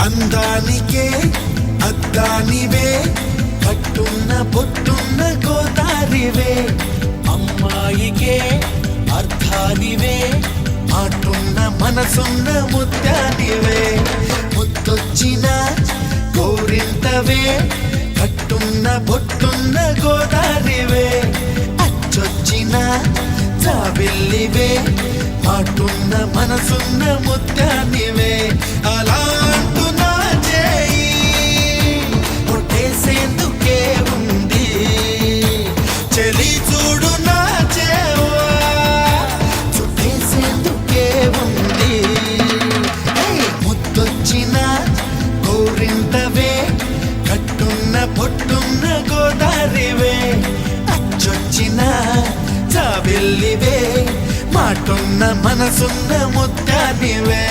అందానికే అద్దానివే కట్టున్న పొట్టున్న గోదారివే అమ్మాయికే అర్థానివే మాటున్న మనసున్న ముత్యానివే ముత్తొచ్చిన గోరింటవే కట్టున్న పొట్టున్న గోదారివే అచ్చొచ్చిన జాబిల్లివే మాటున్న మనసున్న ముత్యానివే అలా అంటున్నా చేయి కొట్టేసేందుకే ఉంది చెలి చూడు నా చేవా చుట్టేసేందుకే ఉంది ముద్దొచ్చిన గోరింటవే కట్టున్న పొట్టున్న గోదారివే అచ్చొచ్చిన జాబిల్లివే మాటున్న మనసున్న ముత్యానివే